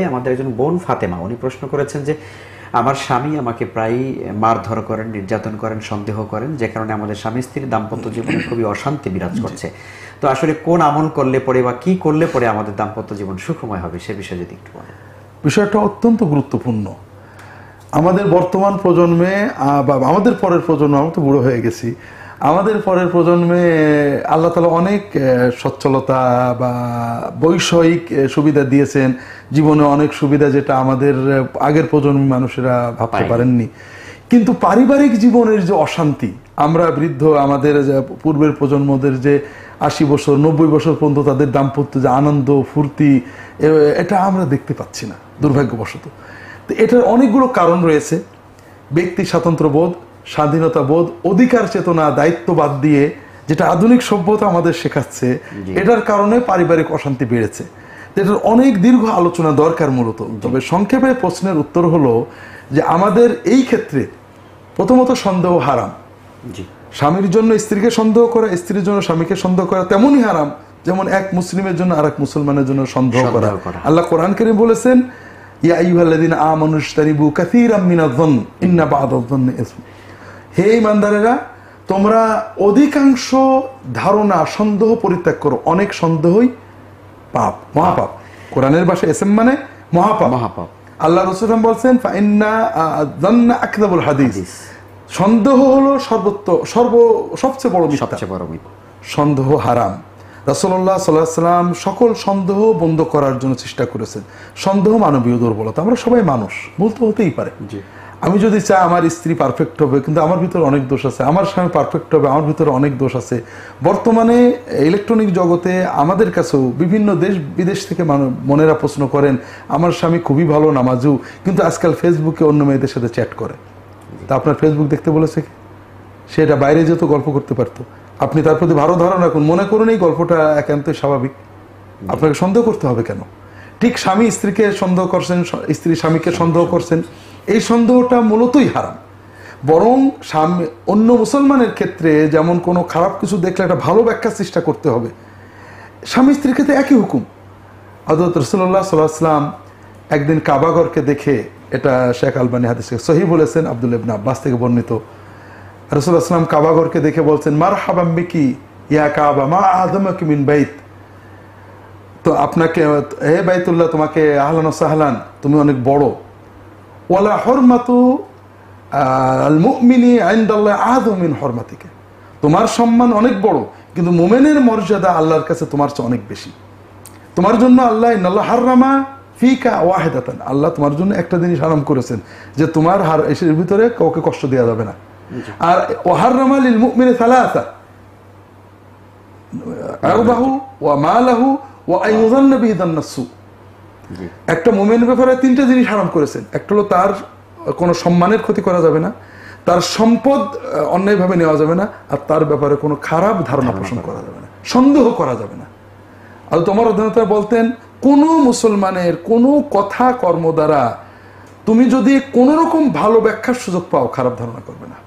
আমাদের একজন বোন ফাতেমা উনি প্রশ্ন করেছেন যে আমার স্বামী আমাকে প্রায়ই মারধর করেন, নির্যাতন করেন, সন্দেহ করেন, যে কারণে আমাদের স্বামী স্ত্রীর দাম্পত্য জীবনে খুবই অশান্তি বিরাজ করছে। তো আসলে কোন আমল করলে পরে বা কি করলে পরে আমাদের দাম্পত্য জীবন সুখময় হবে সে বিষয়ে যদি একটু বলেন। বিষয়টা অত্যন্ত গুরুত্বপূর্ণ। আমাদের বর্তমান প্রজন্মে বা আমাদের পরের প্রজন্ম, আমি তো বুড়ো হয়ে গেছি, আমাদের পরের প্রজন্মে আল্লাহ তাআলা অনেক সচ্ছলতা বা বৈষয়িক সুবিধা দিয়েছেন, জীবনে অনেক সুবিধা যেটা আমাদের আগের প্রজন্মের মানুষেরা ভাবতে পারেননি। কিন্তু পারিবারিক জীবনের যে অশান্তি, আমরা বৃদ্ধ, আমাদের পূর্বের প্রজন্মদের যে 80 বছর 90 বছর পর্যন্ত তাদের দাম্পত্য যে আনন্দ ফুর্তি, এটা আমরা দেখতে পাচ্ছি না দুর্ভাগ্যবশত। তো এটার অনেকগুলো কারণ রয়েছে। ব্যক্তি স্বাতন্ত্র্য বোধ, স্বাধীনতা বোধ, অধিকার চেতনা, দায়িত্ববাদ দিয়ে যেটা আধুনিক সভ্যতা আমাদের শেখাচ্ছে, এটার কারণে পারিবারিক অশান্তি বেড়েছে। এটার অনেক দীর্ঘ আলোচনা দরকার মূলত। তবে সংক্ষেপে প্রশ্নের উত্তর হলো যে আমাদের এই ক্ষেত্রে প্রথমত সন্দেহ হারাম। স্বামীর জন্য স্ত্রীকে সন্দেহ করা, স্ত্রীর জন্য স্বামীকে সন্দেহ করা তেমনই হারাম যেমন এক মুসলিমের জন্য আর এক মুসলমানের জন্য সন্দেহ করা। আল্লাহ কোরআন কারীমে বলেছেন, ইয়া আইয়ুহাল্লাযীনা আমানু ইজতানিবু কাসীরাম মিনায-যন্ন ইন্না বা'দায-যন্নি ইসম। হে ঈমানদারেরা, তোমরা অধিকাংশ ধারণা সন্দেহ পরিত্যাগ করো, অনেক সন্দেহই পাপ, মহাপাপ। কোরআনের ভাষায় ইসম মানে মহাপাপ। আল্লাহ রাসূল বলছেন ফাইন্না যান্না আকযাবুল হাদিস, সন্দেহ হলো সবচেয়ে বড় মিথ্যা। সন্দেহ হারাম। রাসূলুল্লাহ সাল্লাল্লাহু আলাইহি ওয়াসাল্লাম সকল সন্দেহ বন্ধ করার জন্য চেষ্টা করেছেন। সন্দেহ মানবীয় দুর্বলতা, আমরা সবাই মানুষ, ভুল তো হতেই পারে। আমি যদি চাই আমার স্ত্রী পারফেক্ট হবে, কিন্তু আমার ভিতরে অনেক দোষ আছে, আমার স্বামী পারফেক্ট হবে, আমার ভিতরে অনেক দোষ আছে। বর্তমানে ইলেকট্রনিক জগতে আমাদের কাছেও বিভিন্ন দেশ বিদেশ থেকে মনেরা প্রশ্ন করেন, আমার স্বামী খুবই ভালো নামাজু, কিন্তু আজকাল ফেসবুকে অন্য মেয়েদের সাথে চ্যাট করে। তা আপনার ফেসবুক দেখতে বলেছে কি? সেটা বাইরে যেত গল্প করতে পারতো। আপনি তার প্রতি ভালো ধারণা রাখুন, মনে করুন এই গল্পটা একান্তই স্বাভাবিক, আপনাকে সন্দেহ করতে হবে কেন? ঠিক স্বামী স্ত্রীকে সন্দেহ করছেন, স্ত্রী স্বামীকে সন্দেহ করছেন, এই সন্দেহটা মূলতই হারাম। বরং অন্য মুসলমানের ক্ষেত্রে যেমন কোনো খারাপ কিছু দেখলে একটা ভালো ব্যাখ্যার চেষ্টা করতে হবে, স্বামী স্ত্রীর ক্ষেত্রে একই হুকুম। হযরত রাসূলুল্লাহ সাল্লাল্লাহু আলাইহি ওয়াসাল্লাম একদিন কাবাঘরকে দেখে, এটা শেখ আলবানী হাদিসে সহিহ বলেছেন, আব্দুল্লাহ ইবনে আব্বাস থেকে বর্ণিত, রাসূলুল্লাহ সাল্লাল্লাহু আলাইহি ওয়াসাল্লাম কাবাঘরকে দেখে বলছেন, মারহাবাম বিকি ইয়া কাবা মা আযমাকি মিন বাইত। তো আপনাকে, হে বাইতুল্লাহ, তোমাকে আহলান ওয়া সাহলান, তুমি অনেক বড়। ওয়ালা হুরমাতু আল মুমিনি ইনদাল্লাহি আযম মিন হুরমাতিকা, তোমার সম্মান অনেক বড়, কিন্তু মুমিনের মর্যাদা আল্লাহর কাছে তোমার চেয়ে অনেক বেশি। তোমার জন্য আল্লাহ ইন্নাল্লাহ হাররামা ফিকা ওয়াহিদাতান, আল্লাহ তোমার জন্য একটা জিনিস হারাম করেছেন, যে তোমার এর ভিতরে কাউকে কষ্ট দেওয়া যাবে না। আর ওয়াহাররামা লিল মুমিনি সালাসা, আরদাহু ওয়া মালাহু ওয়া আইয়ুযান্না বিহি যান্নাসু। একটা মুমিনের ব্যাপারে তিনটা জিনিস হারাম করেছেন। একটা হলো তার কোনো সম্মানের ক্ষতি করা যাবে না, তার সম্পদ অন্যায়ভাবে নেওয়া যাবে না, আর তার ব্যাপারে কোনো খারাপ ধারণা পোষণ করা যাবে না, সন্দেহ করা যাবে না। আর তোমার অধ্যয়নতা বলতেন, কোনো মুসলমানের কোনো কথা কর্ম দ্বারা তুমি যদি কোনো রকম ভালো ব্যাখ্যার সুযোগ পাও, খারাপ ধারণা করবে না।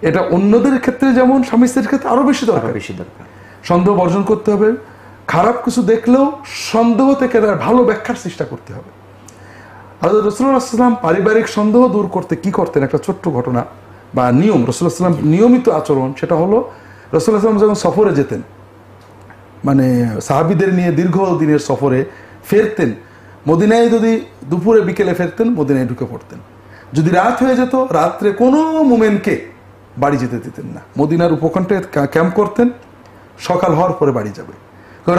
এটা অন্যদের ক্ষেত্রে যেমন, স্বামী স্ত্রীর ক্ষেত্রে আরো বেশি দরকার। সন্দেহ বর্জন করতে হবে। খারাপ কিছু দেখলেও সন্দেহ থেকে তার ভালো ব্যাখ্যার চেষ্টা করতে হবে। হযরত রাসূলুল্লাহ সাল্লাল্লাহু আলাইহি ওয়াসাল্লাম পারিবারিক সন্দেহ দূর করতে কি করতেন, একটা ছোট্ট ঘটনা বা নিয়ম, রাসূলুল্লাহ সাল্লাল্লাহু আলাইহি ওয়াসাল্লাম নিয়মিত আচরণ, সেটা হলো রাসূলুল্লাহ সাল্লাল্লাহু আলাইহি ওয়াসাল্লাম যখন সফরে যেতেন, মানে সাহাবীদের নিয়ে দীর্ঘ দিনের সফরে ফেরতেন, মদিনায় যদি দুপুরে বিকেলে ফেরতেন, মদিনায় ঢুকে পড়তেন। যদি রাত হয়ে যেত, রাত্রে কোনো মোমেনকে বাড়ি যেতে দিতেন না, মদিনার উপকণ্ঠে ক্যাম্প করতেন, সকাল হওয়ার পরে বাড়ি যাবে।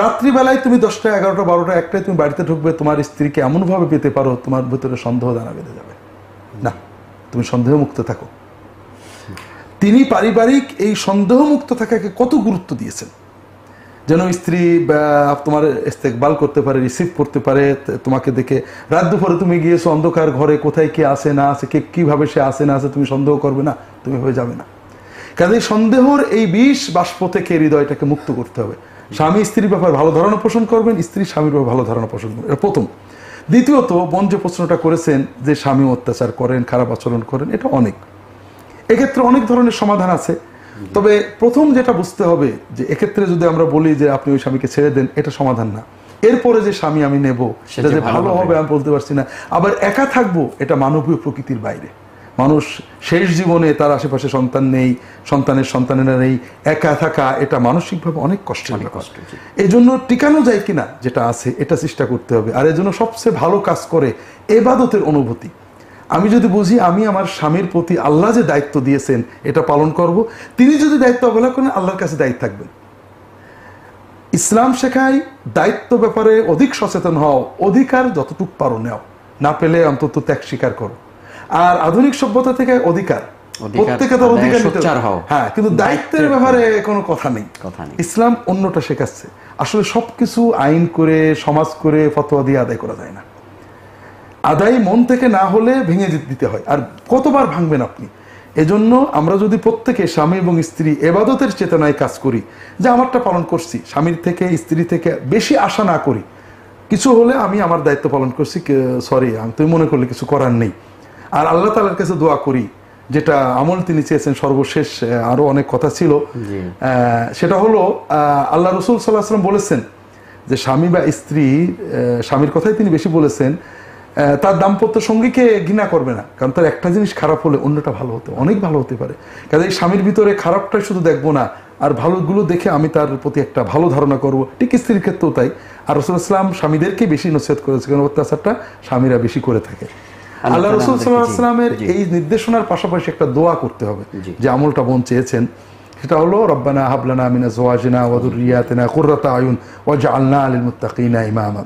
রাত্রিবেলায় তুমি 10টা 11টা 12টা 1টায় তুমি বাড়িতে ঢুকবে, তোমার স্ত্রীকে এমনভাবে পেতে পারো তোমার ভিতরে সন্দেহ দানা বেঁধে যাবে না, তুমি সন্দেহ মুক্ত থাকো। তিনি পারিবারিক এই সন্দেহ মুক্ত থাকাকে কত গুরুত্ব দিয়েছেন, যেন স্ত্রী তোমার ইস্তেকবাল করতে পারে, রিসিভ করতে পারে তোমাকে দেখে। রাত দুপুরে তুমি গিয়েছো অন্ধকার ঘরে, কোথায় কে আসে না আসে, কে কিভাবে সে আসে না আসে, তুমি সন্দেহ করবে না, তুমি হয়ে যাবে না। কাজে সন্দেহর এই বিষ বাষ্প থেকে হৃদয়টাকে মুক্ত করতে হবে। স্বামী স্ত্রীর ব্যাপারে ভালো ধারণা পোষণ করবেন, স্ত্রী স্বামীর ব্যাপারে ভালো ধারণা পোষণ করবেন, এটা প্রথম। দ্বিতীয়ত, বোন যে প্রশ্নটা করেছেন যে স্বামী অত্যাচার করেন, খারাপ আচরণ করেন, এটা অনেক, এক্ষেত্রে অনেক ধরনের সমাধান আছে। তবে প্রথম যেটা বুঝতে হবে যে এক্ষেত্রে যদি আমরা বলি যে আপনি ওই স্বামীকে ছেড়ে দেন, এটা সমাধান না। এরপরে যে স্বামী আমি নেব সেটা যে ভালো হবে হবে আমি বলতে পারছি না। আবার একা থাকবো এটা মানবীয় প্রকৃতির বাইরে। মানুষ শেষ জীবনে তার আশেপাশে সন্তান নেই, সন্তানের সন্তানেরা নেই, একা থাকা এটা মানসিকভাবে অনেক কষ্টের ব্যাপার। এই জন্য টিকানো যায় কিনা যেটা আছে এটা চেষ্টা করতে হবে। আর এর জন্য সবচেয়ে ভালো কাজ করে ইবাদতের অনুভূতি। আমি যদি বুঝি আমি আমার স্বামীর প্রতি আল্লাহ যে দায়িত্ব দিয়েছেন এটা পালন করব, তিনি যদি দায়িত্ব অবহেলা করেন আল্লাহর কাছে দায়িত্ব থাকবেন। ইসলাম শেখায় দায়িত্ব ব্যাপারে অধিক সচেতন হও, অধিকার যতটুকু পারো নেও, না পেলে অন্তত ত্যাগ স্বীকার করো। আর আধুনিক সভ্যতা থেকে অধিকার প্রত্যেকে তার অধিকার নিতে, হ্যাঁ, কিন্তু দায়িত্বের ব্যাপারে কোনো কথা নেই। ইসলাম অন্যটা শেখাচ্ছে। আসলে সবকিছু আইন করে সমাজ করে ফতোয়া দিয়ে আদায় করা যায় না। আদায় মন থেকে না হলে ভেঙে দিতে হয়, আর কতবার ভাঙবেন আপনি। এজন্য আমরা যদি প্রত্যেকে স্বামী এবং স্ত্রী ইবাদতের চেতনায় কাজ করি, যে আমারটা পালন করছি, স্বামীর থেকে স্ত্রী থেকে বেশি আশা না করি, কিছু হলে আমি আমার দায়িত্ব পালন করছি, সরি তুমি মনে করলে কিছু করার নেই। আর আল্লাহ তাআলার কাছে দোয়া করি, যেটা আমল তিনি চেয়েছেন সর্বশেষ, আরো অনেক কথা ছিল, সেটা হলো আল্লাহ রসুল সাল্লাল্লাহু আলাইহি ওয়াসাল্লাম বলেছেন যে স্বামী বা স্ত্রী, স্বামীর কথাই তিনি বেশি বলেছেন, তার দাম্পত্য সঙ্গীকে ঘৃণা করবে না, কারণ তার একটা জিনিস খারাপ হলে অন্যটা ভালো হতে, অনেক ভালো হতে পারে। কাজে স্বামীর ভিতরে খারাপটাই শুধু দেখবো না, আর ভালোগুলো দেখে আমি তার প্রতি একটা ভালো ধারণা করব। ঠিক স্ত্রীর ক্ষেত্রেও তাই। আর রাসূল ইসলাম স্বামীদেরকে বেশি নসিহত করেছে, কারণ অত্যাচারটা স্বামীরা বেশি করে থাকে। আল্লাহ রাসূল সাল্লাল্লাহু আলাইহি ওয়াসাল্লামের এই নির্দেশনার পাশাপাশি একটা দোয়া করতে হবে, যে আমলটা বোন চেয়েছেন, সেটা হলো রব্বানা হাব লানা মিন আজওয়াজিনা ওয়া যুররিয়াতিনা কুররাতা আয়ুন ওয়াজআলনা লিল মুত্তাকিনা ইমামা।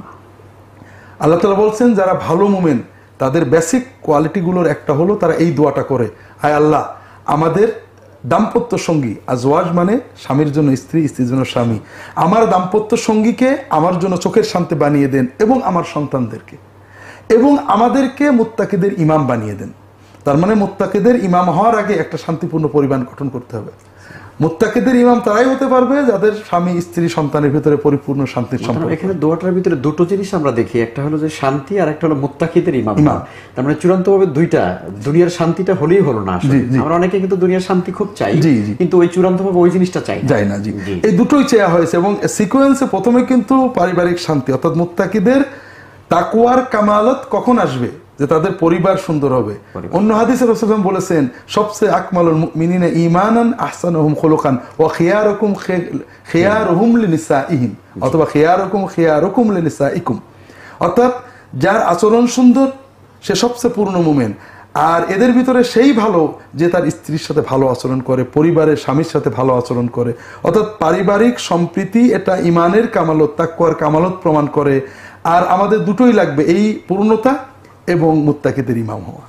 আল্লাহ তাআলা বলছেন যারা ভালো মুমিন তাদের বেসিক কোয়ালিটিগুলোর একটা হলো তারা এই দোয়াটা করে, আয় আল্লাহ আমাদের দাম্পত্য সঙ্গী, আজওয়াজ মানে স্বামীর জন্য স্ত্রী, স্ত্রীর জন্য স্বামী, আমার দাম্পত্য সঙ্গীকে আমার জন্য চোখের শান্তি বানিয়ে দেন, এবং আমার সন্তানদেরকে, এবং আমাদেরকে মুত্তাকিদের ইমাম বানিয়ে দেন। তার মানে মুত্তাকিদের ইমাম হওয়ার আগে একটা শান্তিপূর্ণ পরিবার গঠন করতে হবে। মুত্তাকিদের ইমাম তারাই হতে পারবে যাদের স্বামী স্ত্রী সন্তানের ভিতরে পরিপূর্ণ শান্তির সম্পর্ক। এখানে দোয়াটার ভিতরে দুটো জিনিস আমরা দেখি, একটা হলো যে শান্তি, আর একটা হলো মুত্তাকিদের ইমাম। তার মানে চূড়ান্তভাবে দুইটা, দুনিয়ার শান্তিটা হলেই হলো না। আমরা অনেকে কিন্তু দুনিয়ার শান্তি খুব চাই, কিন্তু ওই চূড়ান্তভাবে ওই জিনিসটা চাই না। জি, এই দুটোই চাওয়া হয়েছে, এবং সিকোয়েন্সে প্রথমে কিন্তু পারিবারিক শান্তি, অর্থাৎ মুত্তাকিদের তাকওয়ার কামালত কখন আসবে, যে তাদের পরিবার সুন্দর হবে। অন্য হাদিসে রাসূল বলেছেন সবচেয়ে আকমালুল মুমিনিনা ঈমানান আহসানুহুম খুলুকান ওয়া খিয়ারুহুম লিনিসাইহিম, অথবা খিয়ারুকুম লিনিসাইকুম, অর্থাৎ যার আচরণ সুন্দর সে সবচেয়ে পূর্ণ মুমিন। আর এদের ভিতরে সেই ভালো যে তার স্ত্রীর সাথে ভালো আচরণ করে, পরিবারের স্বামীর সাথে ভালো আচরণ করে। অর্থাৎ পারিবারিক সম্প্রীতি এটা ঈমানের কামালত, তাকওয়ার কামালত প্রমাণ করে। আর আমাদের দুটোই লাগবে, এই পূর্ণতা এবং মুত্তাকিদের ইমাম হওয়া।